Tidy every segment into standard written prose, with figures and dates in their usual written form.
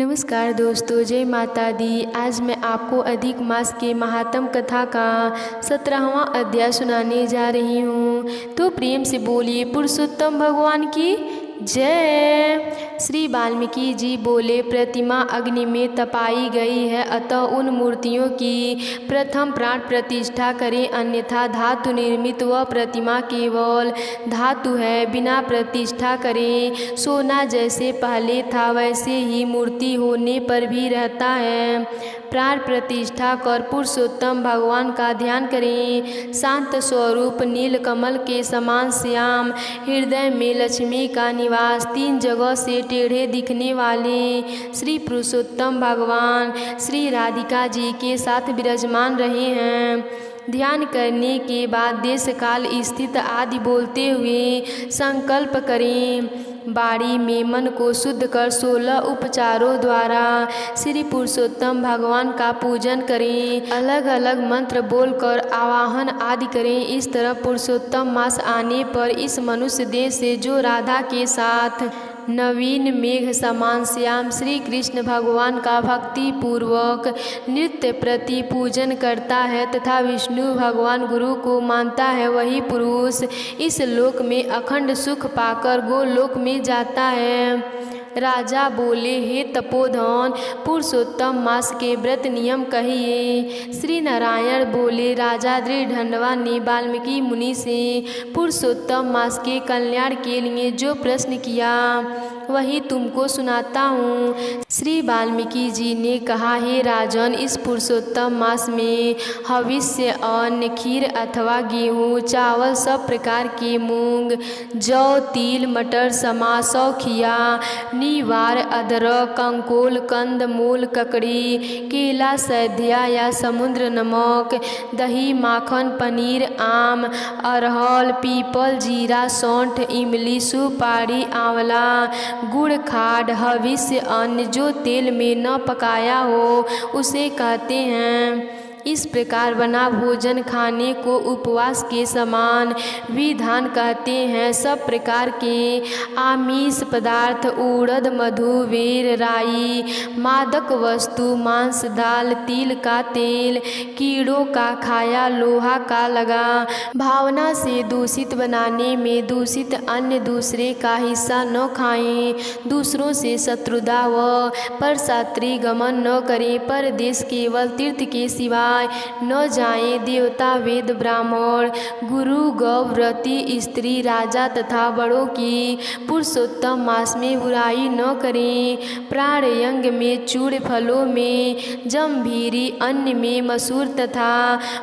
नमस्कार दोस्तों, जय माता दी। आज मैं आपको अधिक मास के महात्म कथा का 17वां अध्याय सुनाने जा रही हूँ। तो प्रेम से बोलिए पुरुषोत्तम भगवान की जय। श्री वाल्मीकि जी बोले, प्रतिमा अग्नि में तपाई गई है, अतः उन मूर्तियों की प्रथम प्राण प्रतिष्ठा करें, अन्यथा धातु निर्मित वह प्रतिमा केवल धातु है, बिना प्रतिष्ठा करें। सोना जैसे पहले था वैसे ही मूर्ति होने पर भी रहता है। प्राण प्रतिष्ठा कर पुरुषोत्तम भगवान का ध्यान करें। शांत स्वरूप नीलकमल के समान श्याम, हृदय में लक्ष्मी का निवास, तीन जगह से टेढ़े दिखने वाले श्री पुरुषोत्तम भगवान श्री राधिका जी के साथ विराजमान रहे हैं। ध्यान करने के बाद देश काल स्थित आदि बोलते हुए संकल्प करें। बाड़ी में मन को शुद्ध कर 16 उपचारों द्वारा श्री पुरुषोत्तम भगवान का पूजन करें। अलग अलग मंत्र बोलकर आवाहन आदि करें। इस तरह पुरुषोत्तम मास आने पर इस मनुष्य देह से जो राधा के साथ नवीन मेघ समान श्याम श्री कृष्ण भगवान का भक्ति पूर्वक नित्य प्रति पूजन करता है तथा विष्णु भगवान गुरु को मानता है, वही पुरुष इस लोक में अखंड सुख पाकर गोलोक में जाता है। राजा बोले, हे तपोधन, पुरुषोत्तम मास के व्रत नियम कहिए। श्री नारायण बोले, राजा दृढ़ ने वाल्मीकि मुनि से पुरुषोत्तम मास के कल्याण के लिए जो प्रश्न किया वही तुमको सुनाता हूँ। श्री वाल्मीकि जी ने कहा, हे राजन, इस पुरुषोत्तम मास में हविष्य अन्न, खीर अथवा गेहूँ, चावल, सब प्रकार के मूंग, जौ, तिल, मटर, समा, सौखिया, निवार, अदरक, कंकोल, कंद मूल, ककड़ी, केला, सैधिया या समुद्र नमक, दही, माखन, पनीर, आम, अरहल, पीपल, जीरा, सौंठ, इमली, सुपारी, आंवला, गुड़, खाड, हविष्य अन्न जो तेल में न पकाया हो उसे कहते हैं। इस प्रकार बना भोजन खाने को उपवास के समान विधान कहते हैं। सब प्रकार के आमिष पदार्थ, उड़द, मधु, बेर, राई, मादक वस्तु, मांस, दाल, तिल का तेल, कीड़ों का खाया, लोहा का लगा, भावना से दूषित बनाने में दूषित अन्न दूसरे का हिस्सा न खाएं, दूसरों से शत्रुता व परशात्री गमन न करें, परदेश केवल तीर्थ के सिवा न जाएं, देवता, वेद, ब्राह्मण, गुरु, गौ, व्रती, स्त्री, राजा तथा बड़ों की पुरुषोत्तम मास में बुराई न करें। प्राणयंग में, चूड़ फलों में, जम्भीरी अन्न में, मसूर तथा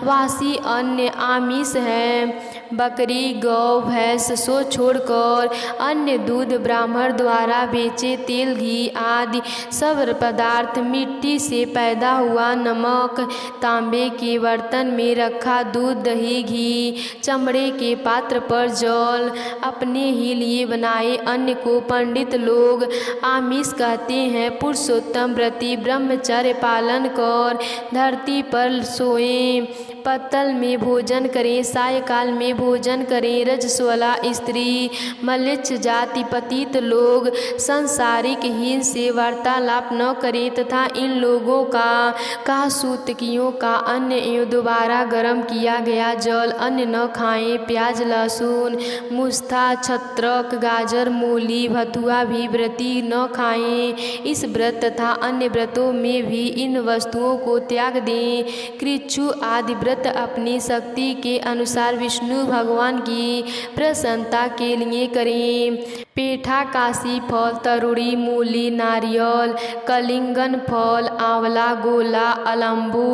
वासी अन्न आमिष है। बकरी, गौ, भैंस सो छोड़कर अन्य दूध, ब्राह्मण द्वारा बेचे तेल, घी आदि सब पदार्थ, मिट्टी से पैदा हुआ नमक, तांबे के बर्तन में रखा दूध, दही, घी, चमड़े के पात्र पर जल, अपने ही लिए बनाए अन्न को पंडित लोग आमिष कहते हैं। पुरुषोत्तम व्रती ब्रह्मचर्य पालन कर धरती पर सोएं, पत्तल में भोजन करें, सायकाल में भोजन करें। रजस्वला स्त्री, मलेच्छ जाति, पतित लोग सांसारिक हीन से वार्तालाप न करें तथा इन लोगों का सूतकियों का अन्न एवं दोबारा गर्म किया गया जल अन्न न खाएं। प्याज, लहसुन, मुस्था, छत्रक, गाजर, मूली, भथुआ भी व्रती न खाएं। इस व्रत तथा अन्य व्रतों में भी इन वस्तुओं को त्याग दें। कृच्छु आदि व्रत अपनी शक्ति के अनुसार विष्णु भगवान की प्रसन्नता के लिए करें। पेठा, काशी फल, तरुड़ी, मूली, नारियल, कलिंगन फल, आंवला, गोला, अलम्बू,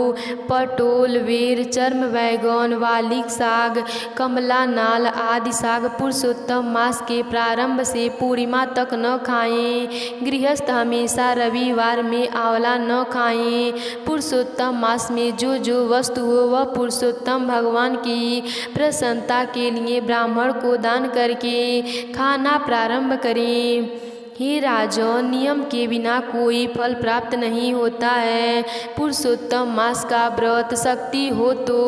पटोल, बेर, चर्म, बैगन, वालिक साग, कमला, नाल आदि साग पुरुषोत्तम मास के प्रारंभ से पूर्णिमा तक न खाएं। गृहस्थ हमेशा रविवार में आंवला न खाएं। पुरुषोत्तम मास में जो जो वस्तु हो वह पुरुषोत्तम भगवान की प्रसन्नता के लिए ब्राह्मण को दान करके खाना प्रारंभ करें। हे राजन, नियम के बिना कोई फल प्राप्त नहीं होता है। पुरुषोत्तम मास का व्रत शक्ति हो तो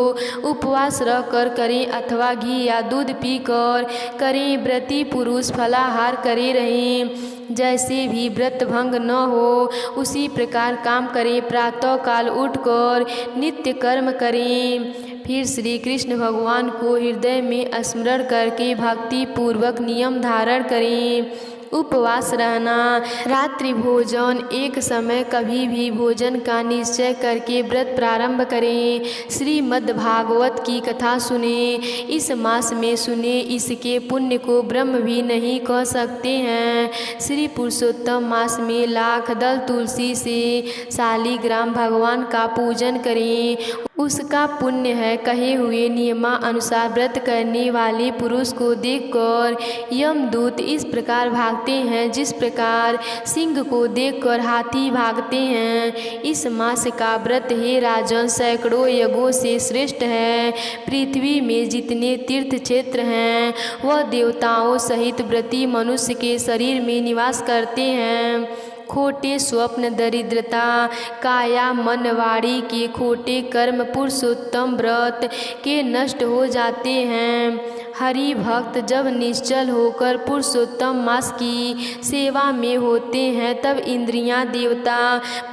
उपवास रह कर करें अथवा घी या दूध पीकर करें। व्रती पुरुष फलाहार करे रहें। जैसे भी व्रत भंग न हो उसी प्रकार काम करें। प्रातः काल उठकर नित्य कर्म करें। फिर श्री कृष्ण भगवान को हृदय में स्मरण करके भक्ति पूर्वक नियम धारण करें। उपवास रहना, रात्रि भोजन एक समय कभी भी भोजन का निश्चय करके व्रत प्रारंभ करें। श्रीमद् भागवत की कथा सुने, इस मास में सुने, इसके पुण्य को ब्रह्म भी नहीं कह सकते हैं। श्री पुरुषोत्तम मास में लाख दल तुलसी से शालिग्राम भगवान का पूजन करें, उसका पुण्य है। कहे हुए नियमानुसार व्रत करने वाले पुरुष को देखकर यमदूत इस प्रकार भागते हैं जिस प्रकार सिंह को देखकर हाथी भागते हैं। इस मास का व्रत हे राजन सैकड़ों यज्ञों से श्रेष्ठ है। पृथ्वी में जितने तीर्थ क्षेत्र हैं वह देवताओं सहित व्रती मनुष्य के शरीर में निवास करते हैं। खोटे स्वप्न, दरिद्रता, काया मन वाणी के खोटे कर्म पुरुषोत्तम व्रत के नष्ट हो जाते हैं। हरि भक्त जब निश्चल होकर पुरुषोत्तम मास की सेवा में होते हैं तब इंद्रियां देवता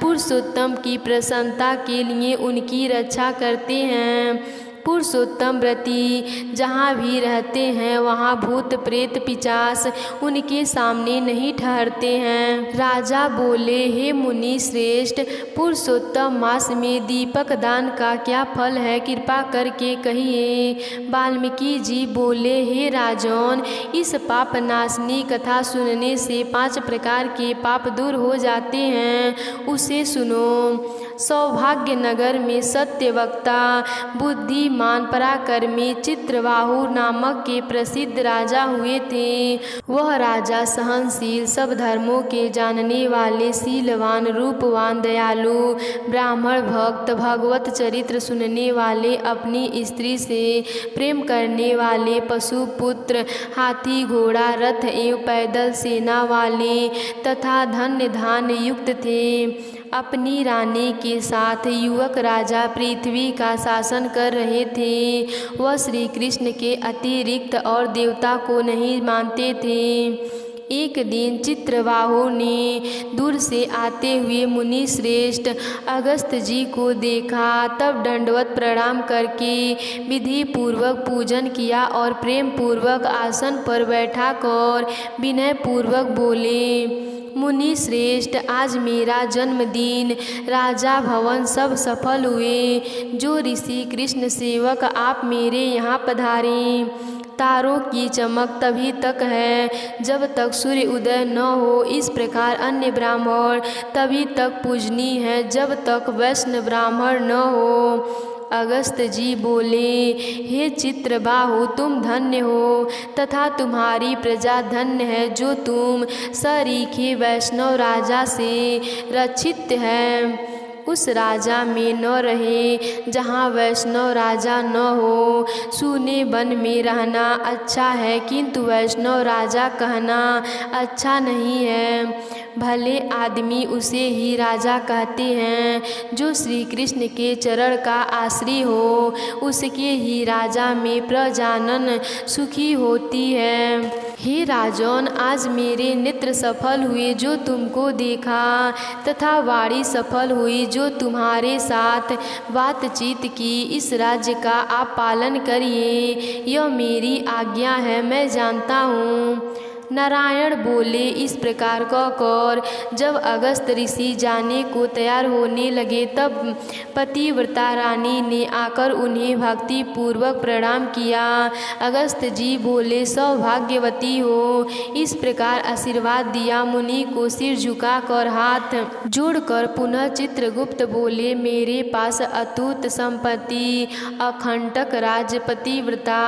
पुरुषोत्तम की प्रसन्नता के लिए उनकी रक्षा करते हैं। पुरुषोत्तम व्रती जहाँ भी रहते हैं वहाँ भूत प्रेत पिशाच उनके सामने नहीं ठहरते हैं। राजा बोले, हे मुनि श्रेष्ठ, पुरुषोत्तम मास में दीपक दान का क्या फल है, कृपा करके कहिए। वाल्मीकि जी बोले, हे राजन, इस पाप नाशनी कथा सुनने से 5 प्रकार के पाप दूर हो जाते हैं, उसे सुनो। सौभाग्य नगर में सत्यवक्ता बुद्धिमान पराक्रमी चित्रबाहु नामक के प्रसिद्ध राजा हुए थे। वह राजा सहनशील, सब धर्मों के जानने वाले, शीलवान, रूपवान, दयालु, ब्राह्मण भक्त, भगवत चरित्र सुनने वाले, अपनी स्त्री से प्रेम करने वाले, पशु पुत्र, हाथी घोड़ा रथ एवं पैदल सेना वाले तथा धन्य धान युक्त थे। अपनी रानी के साथ युवक राजा पृथ्वी का शासन कर रहे थे। वह श्री कृष्ण के अतिरिक्त और देवता को नहीं मानते थे। एक दिन चित्रबाहु ने दूर से आते हुए मुनि श्रेष्ठ अगस्त जी को देखा। तब दंडवत प्रणाम करके विधि पूर्वक पूजन किया और प्रेम पूर्वक आसन पर बैठा कर विनय पूर्वक बोले, मुनि श्रेष्ठ, आज मेरा जन्मदिन, राजा भवन सब सफल हुए। जो ऋषि कृष्ण सेवक आप मेरे यहाँ पधारें। तारों की चमक तभी तक है जब तक सूर्य उदय न हो। इस प्रकार अन्य ब्राह्मण तभी तक पूजनीय है जब तक वैष्णव ब्राह्मण न हो। अगस्त जी बोले, हे चित्रबाहु, तुम धन्य हो तथा तुम्हारी प्रजा धन्य है जो तुम सरीखे वैष्णव राजा से रक्षित है। उस राजा में न रहे जहाँ वैष्णव राजा न हो। सूने वन में रहना अच्छा है किंतु वैष्णव राजा कहना अच्छा नहीं है। भले आदमी उसे ही राजा कहते हैं जो श्री कृष्ण के चरण का आश्रय हो, उसके ही राजा में प्रजानन सुखी होती है। हे राजन, आज मेरे नेत्र सफल हुए जो तुमको देखा तथा वाणी सफल हुई जो तुम्हारे साथ बातचीत की। इस राज्य का आप पालन करिए, यह मेरी आज्ञा है, मैं जानता हूँ। नारायण बोले, इस प्रकार कहकर जब अगस्त ऋषि जाने को तैयार होने लगे तब पतिव्रता रानी ने आकर उन्हें भक्ति पूर्वक प्रणाम किया। अगस्त जी बोले, सौभाग्यवती हो। इस प्रकार आशीर्वाद दिया। मुनि को सिर झुकाकर हाथ जोड़कर पुनः चित्रगुप्त बोले, मेरे पास अतूट संपत्ति, अखंडक राज्य, पतिव्रता,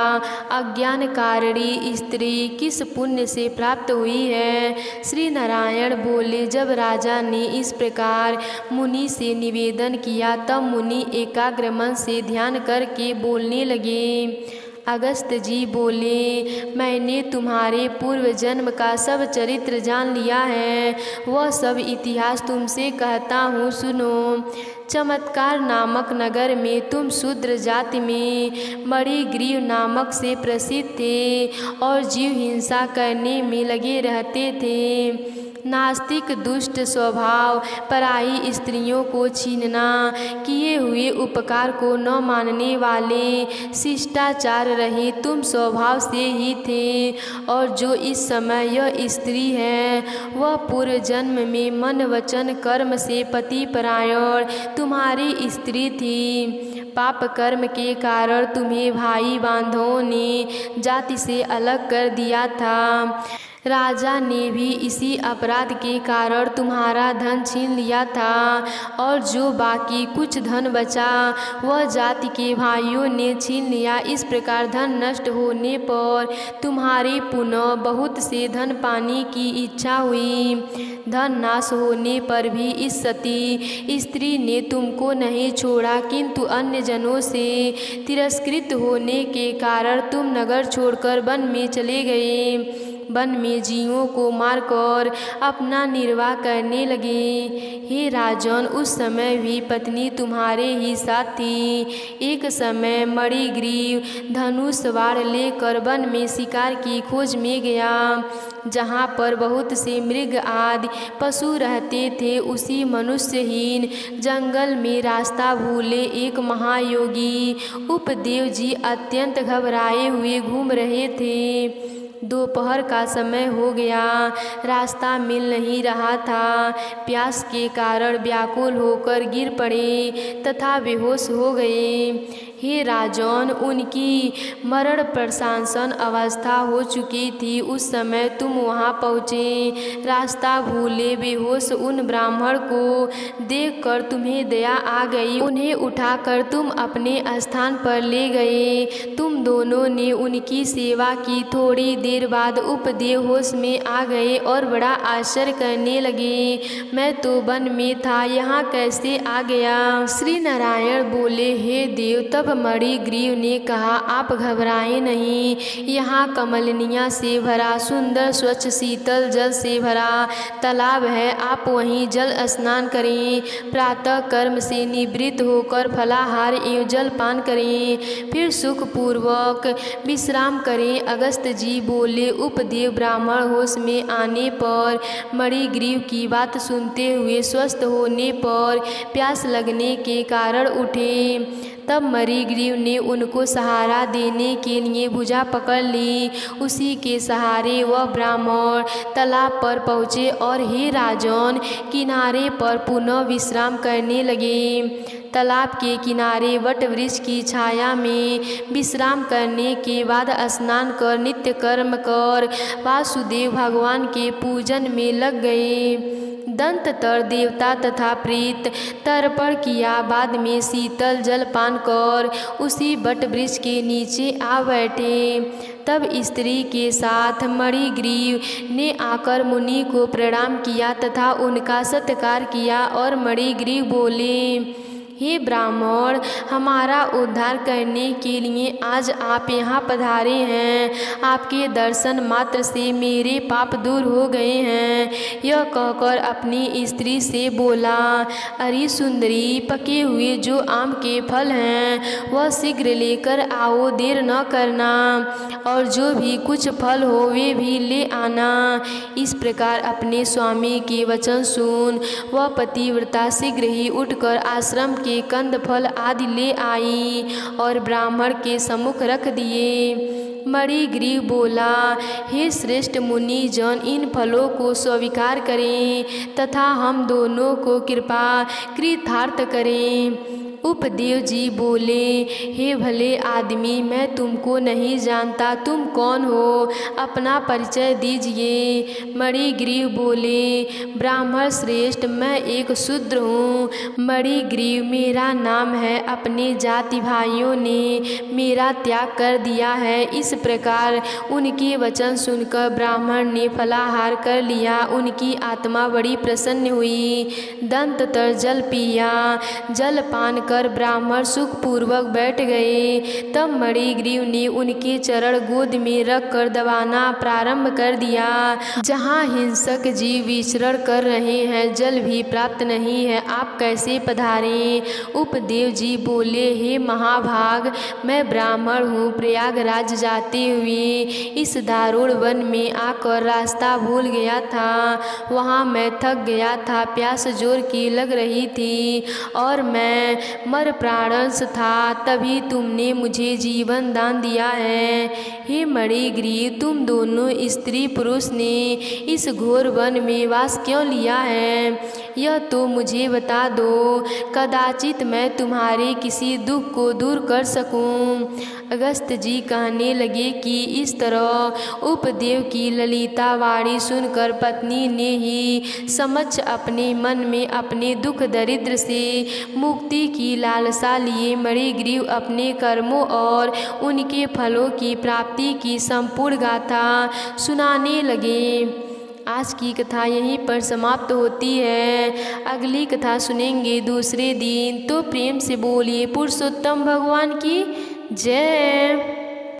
अज्ञानकारिणी स्त्री किस पुण्य से प्राप्त हुई है। श्री नारायण बोले, जब राजा ने इस प्रकार मुनि से निवेदन किया तब मुनि एकाग्र मन से ध्यान करके बोलने लगे। अगस्त जी बोले, मैंने तुम्हारे पूर्व जन्म का सब चरित्र जान लिया है, वह सब इतिहास तुमसे कहता हूँ, सुनो। चमत्कार नामक नगर में तुम शूद्र जाति में मणिग्रीव नामक से प्रसिद्ध थे और जीव हिंसा करने में लगे रहते थे। नास्तिक दुष्ट स्वभाव, पराई स्त्रियों को छीनना, किए हुए उपकार को न मानने वाले, शिष्टाचार रहे तुम स्वभाव से ही थे। और जो इस समय यह स्त्री है वह पूर्व जन्म में मन वचन कर्म से पति परायण तुम्हारी स्त्री थी। पाप कर्म के कारण तुम्हें भाई बांधवों ने जाति से अलग कर दिया था। राजा ने भी इसी अपराध के कारण तुम्हारा धन छीन लिया था और जो बाकी कुछ धन बचा वह जाति के भाइयों ने छीन लिया। इस प्रकार धन नष्ट होने पर तुम्हारे पुनः बहुत से धन पाने की इच्छा हुई। धन नाश होने पर भी इस सती स्त्री ने तुमको नहीं छोड़ा, किंतु अन्य जनों से तिरस्कृत होने के कारण तुम नगर छोड़कर वन में चले गए। वन में जीवों को मारकर अपना निर्वाह करने लगे। हे राजन, उस समय भी पत्नी तुम्हारे ही साथ थी। एक समय मणिग्रीव धनुष सवार लेकर वन में शिकार की खोज में गया, जहाँ पर बहुत से मृग आदि पशु रहते थे। उसी मनुष्यहीन जंगल में रास्ता भूले एक महायोगी उपदेव जी अत्यंत घबराए हुए घूम रहे थे। दोपहर का समय हो गया, रास्ता मिल नहीं रहा था। प्यास के कारण व्याकुल होकर गिर पड़े तथा बेहोश हो गए। हे राजन, उनकी मरण प्रशासन अवस्था हो चुकी थी। उस समय तुम वहां पहुँचे। रास्ता भूले बेहोश उन ब्राह्मण को देखकर तुम्हें दया आ गई। उन्हें उठाकर तुम अपने स्थान पर ले गए। तुम दोनों ने उनकी सेवा की। थोड़ी देर बाद उपदेव होश में आ गए और बड़ा आश्चर्य करने लगे, मैं तो वन में था, यहाँ कैसे आ गया? श्री नारायण बोले, हे देव, तब मणिग्रीव ने कहा, आप घबराएं नहीं। यहाँ कमलनिया से भरा सुंदर स्वच्छ शीतल जल से भरा तालाब है, आप वहीं जल स्नान करें। प्रातः कर्म से निवृत्त होकर फलाहार एवं जल पान करें, फिर सुखपूर्वक विश्राम करें। अगस्त जी बोले, उपदेव ब्राह्मण होश में आने पर मणिग्रीव की बात सुनते हुए स्वस्थ होने पर प्यास लगने के कारण उठे। तब मणिग्रीव ने उनको सहारा देने के लिए भुजा पकड़ ली। उसी के सहारे वह ब्राह्मण तालाब पर पहुँचे और हे राजन, किनारे पर पुनः विश्राम करने लगे। तालाब के किनारे वट वृक्ष की छाया में विश्राम करने के बाद स्नान कर नित्य कर्म कर वासुदेव भगवान के पूजन में लग गए। दंत तर देवता तथा प्रीत तर्पण किया। बाद में शीतल जल पान कर उसी वट वृक्ष के नीचे आ बैठे। तब स्त्री के साथ मणिग्रीव ने आकर मुनि को प्रणाम किया तथा उनका सत्कार किया और मणिग्रीव बोले, हे ब्राह्मण, हमारा उद्धार करने के लिए आज आप यहाँ पधारे हैं। आपके दर्शन मात्र से मेरे पाप दूर हो गए हैं। यह कहकर अपनी स्त्री से बोला, अरे सुंदरी, पके हुए जो आम के फल हैं वह शीघ्र लेकर आओ, देर न करना, और जो भी कुछ फल हो वे भी ले आना। इस प्रकार अपने स्वामी के वचन सुन वह पतिव्रता शीघ्र ही उठकर आश्रम के कंद फल आदि ले आई और ब्राह्मण के सम्मुख रख दिए। मणिग्रीव बोला, हे श्रेष्ठ मुनि जन, इन फलों को स्वीकार करें तथा हम दोनों को कृपा कृतार्थ करें। उपदेव जी बोले, हे भले आदमी, मैं तुमको नहीं जानता, तुम कौन हो? अपना परिचय दीजिए। मणिग्रीव बोले, ब्राह्मण श्रेष्ठ, मैं एक शूद्र हूँ। मणिग्रीव मेरा नाम है। अपने जाति भाइयों ने मेरा त्याग कर दिया है। इस प्रकार उनके वचन सुनकर ब्राह्मण ने फलाहार कर लिया। उनकी आत्मा बड़ी प्रसन्न हुई। दंत तर जल पिया। जल पान कर कर ब्राह्मण सुखपूर्वक बैठ गए। तब मणिग्रीव ने उनके चरण गोद में रख कर दबाना प्रारंभ कर दिया। जहाँ हिंसक जीव विचरण कर रहे हैं, जल भी प्राप्त नहीं है, आप कैसे पधारे? उपदेव जी बोले, हे महाभाग, मैं ब्राह्मण हूँ। प्रयागराज जाते हुए इस दारुण वन में आकर रास्ता भूल गया था। वहाँ मैं थक गया था, प्यास जोर की लग रही थी और मैं मर प्राणस था। तभी तुमने मुझे जीवन दान दिया है। हे मणिग्रीव, तुम दोनों स्त्री पुरुष ने इस घोर वन में वास क्यों लिया है, यह तो मुझे बता दो। कदाचित मैं तुम्हारे किसी दुख को दूर कर सकूं। अगस्त जी कहने लगे कि इस तरह उपदेव की ललिता वाणी सुनकर पत्नी ने ही समझ अपने मन में अपने दुख दरिद्र से मुक्ति की लालसा लिए मणिग्रीव अपने कर्मों और उनके फलों की प्राप्ति की संपूर्ण गाथा सुनाने लगे। आज की कथा यहीं पर समाप्त होती है। अगली कथा सुनेंगे दूसरे दिन। तो प्रेम से बोलिए पुरुषोत्तम भगवान की जय।